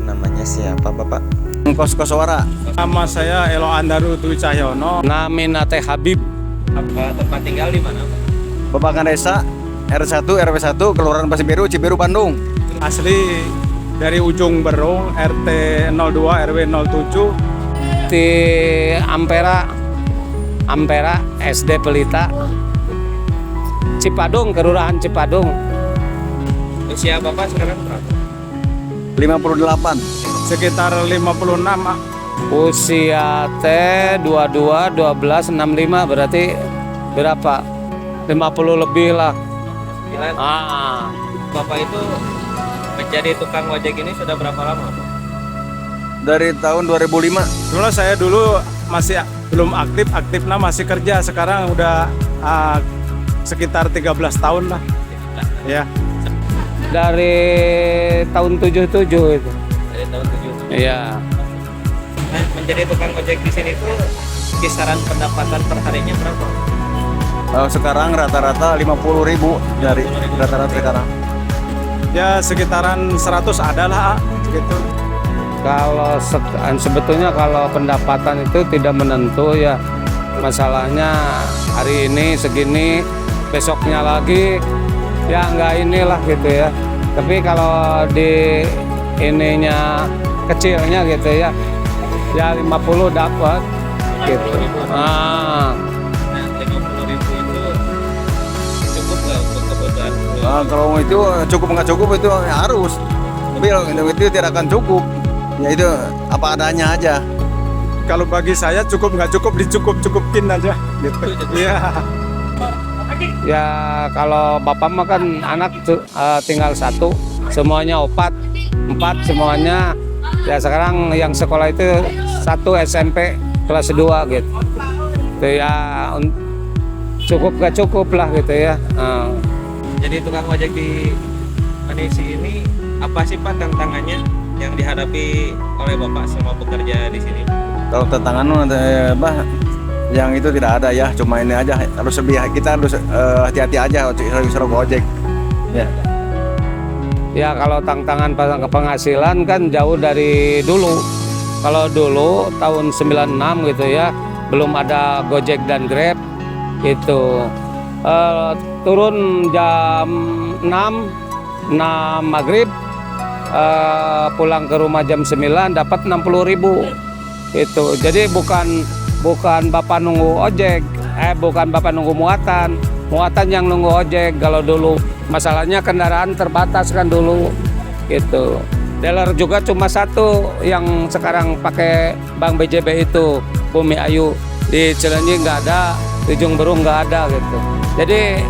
Namanya siapa Bapak? Kos-koswara. Nama saya Elo Andaru Dwi Cahyono. Namina Teh Habib. Apa tempat tinggal di mana? Babakan Desa R1 RW1 Kelurahan Pasir Biru Cibiru Bandung. Asli dari Ujung Berung, RT 02 RW 07. Di Ampera SD Pelita, Cipadung, Kelurahan Cipadung. Usia Bapak sekarang berapa? 58. Sekitar 56. Usia teh 22, 12, 65 berarti berapa? 50 lebih lah. Gila, Bapak itu menjadi tukang ojek ini sudah berapa lama, Pak? Dari tahun 2005. Saya dulu masih belum aktifnya masih kerja. Sekarang udah sekitar 13 tahun lah. Ya. Dari tahun 77 itu. Dari tahun 7. Iya. Nah, menjadi tukang ojek di sini tuh kisaran pendapatan per harinya berapa? Sekarang rata-rata 50.000 dari rata-rata sekarang. Ya sekitaran 100 ada lah gitu. Kalau sebetulnya kalau pendapatan itu tidak menentu ya. Masalahnya hari ini segini, besoknya lagi ya nggak inilah gitu ya. Tapi kalau di ininya kecilnya gitu ya 50 dapat gitu. Nah, 50.000 itu cukup nggak untuk kebutuhan? Kalau itu cukup nggak cukup itu harus. Tapi kalau itu tidak akan cukup. Ya itu apa adanya aja. Kalau bagi saya cukup nggak cukup dicukup-cukupin aja gitu. Iya. Ya kalau bapak mah kan anak tinggal satu, semuanya empat semuanya. Ya sekarang yang sekolah itu 1 SMP kelas 2 gitu. Itu ya cukup gak cukup lah gitu ya. Jadi tukang ojek di Indonesia ini apa sih Pak tantangannya yang dihadapi oleh Bapak semua pekerja di sini? Kalau tantangan yang itu tidak ada ya, cuma ini aja kita harus hati-hati aja serok ojek. Ya. Ya kalau tantangan penghasilan kan jauh dari dulu. Kalau dulu tahun 96 gitu ya, belum ada Gojek dan Grab gitu. Turun jam 6 maghrib, pulang ke rumah jam 9 dapat 60.000 gitu. Jadi bukan bapak nunggu ojek, bukan bapak nunggu muatan yang nunggu ojek. Kalau dulu masalahnya kendaraan terbatas kan dulu gitu. Dealer juga cuma satu yang sekarang pakai Bank BJB itu, Bumi Ayu. Di Cileunyi nggak ada, di Ujung Berung nggak ada gitu. Jadi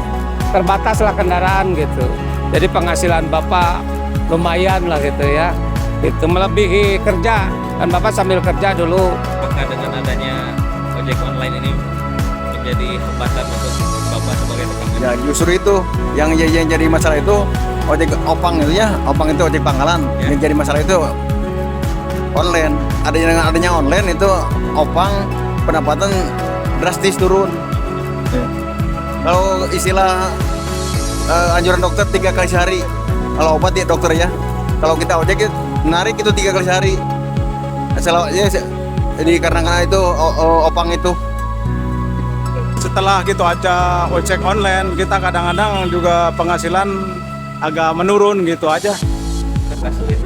terbatas lah kendaraan gitu. Jadi penghasilan bapak lumayan lah gitu ya. Itu melebihi kerja, kan bapak sambil kerja dulu. Apakah dengan adanya ojek online ini menjadi hambatan untuk Bapak sebagai tukang ojek? Ya justru itu yang jadi masalah itu ojek opang itu ya, opang itu ojek pangkalan. Ya. Yang jadi masalah itu online. Adanya online itu opang pendapatan drastis turun. Ya. Kalau istilah anjuran dokter 3 kali sehari. Kalau obat ya dokter ya. Kalau kita ojek menarik itu 3 kali sehari. Jadi karena itu opang itu. Setelah gitu aja ojek online, kita kadang-kadang juga penghasilan agak menurun gitu aja.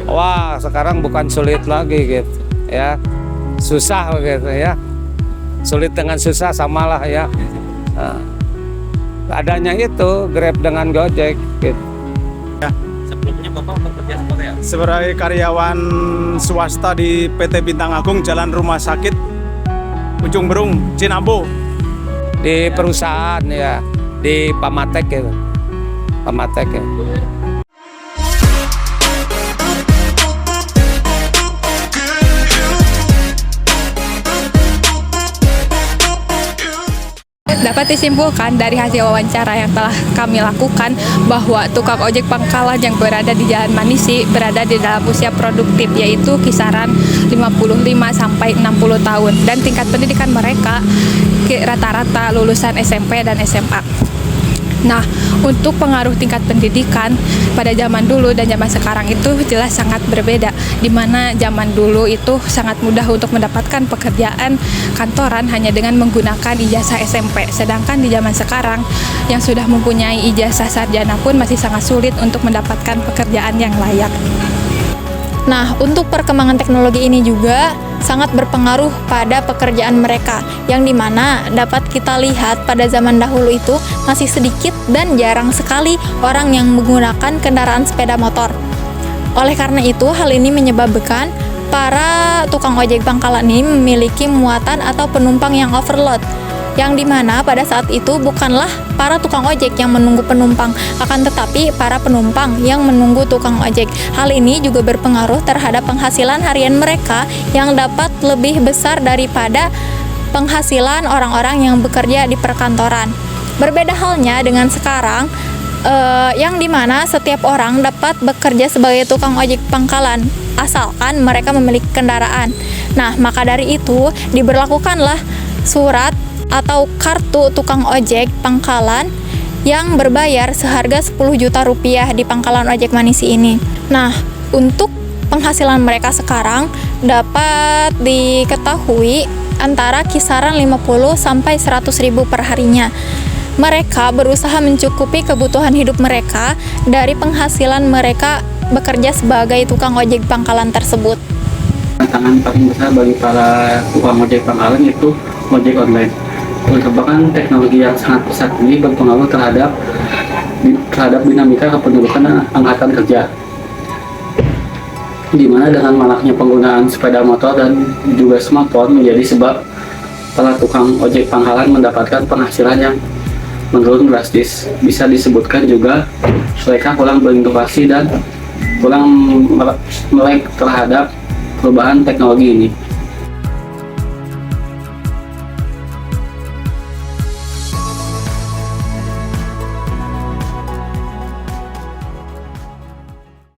Wah sekarang bukan sulit lagi gitu ya, susah gitu ya. Sulit dengan susah samalah ya. Adanya itu Grab dengan Gojek gitu. Sebelumnya Bapak bekerja sebagai apa? Sebagai karyawan swasta di PT Bintang Agung Jalan Rumah Sakit Ujung Berung, Cinambo. Di perusahaan ya, di Pamatek gitu. Pamatek ya. Dapat disimpulkan dari hasil wawancara yang telah kami lakukan bahwa tukang ojek pangkalan yang berada di Jalan Manisi berada di dalam usia produktif, yaitu kisaran 55 sampai 60 tahun, dan tingkat pendidikan mereka rata-rata lulusan SMP dan SMA. Nah, untuk pengaruh tingkat pendidikan pada zaman dulu dan zaman sekarang itu jelas sangat berbeda. Di mana zaman dulu itu sangat mudah untuk mendapatkan pekerjaan kantoran hanya dengan menggunakan ijazah SMP. Sedangkan di zaman sekarang yang sudah mempunyai ijazah sarjana pun masih sangat sulit untuk mendapatkan pekerjaan yang layak. Nah, untuk perkembangan teknologi ini juga sangat berpengaruh pada pekerjaan mereka, yang dimana dapat kita lihat pada zaman dahulu itu masih sedikit dan jarang sekali orang yang menggunakan kendaraan sepeda motor. Oleh karena itu, hal ini menyebabkan para tukang ojek pangkalan ini memiliki muatan atau penumpang yang overload, yang dimana pada saat itu bukanlah para tukang ojek yang menunggu penumpang, akan tetapi para penumpang yang menunggu tukang ojek. Hal ini juga berpengaruh terhadap penghasilan harian mereka yang dapat lebih besar daripada penghasilan orang-orang yang bekerja di perkantoran. Berbeda halnya dengan sekarang, yang dimana setiap orang dapat bekerja sebagai tukang ojek pangkalan asalkan mereka memiliki kendaraan. Nah, maka dari itu diberlakukanlah surat atau kartu tukang ojek pangkalan yang berbayar seharga 10 juta rupiah di pangkalan ojek Manisi ini. Nah, untuk penghasilan mereka sekarang dapat diketahui antara kisaran 50 sampai 100 ribu per harinya. Mereka berusaha mencukupi kebutuhan hidup mereka dari penghasilan mereka bekerja sebagai tukang ojek pangkalan tersebut. Tantangan paling besar bagi para tukang ojek pangkalan itu ojek online. Perkembangan teknologi yang sangat pesat ini berpengaruh terhadap dinamika kependudukan angkatan kerja, di mana dengan maraknya penggunaan sepeda motor dan juga smartphone menjadi sebab para tukang ojek pangkalan mendapatkan penghasilan yang menurun drastis. Bisa disebutkan juga mereka kurang berinovasi dan kurang melek terhadap perubahan teknologi ini.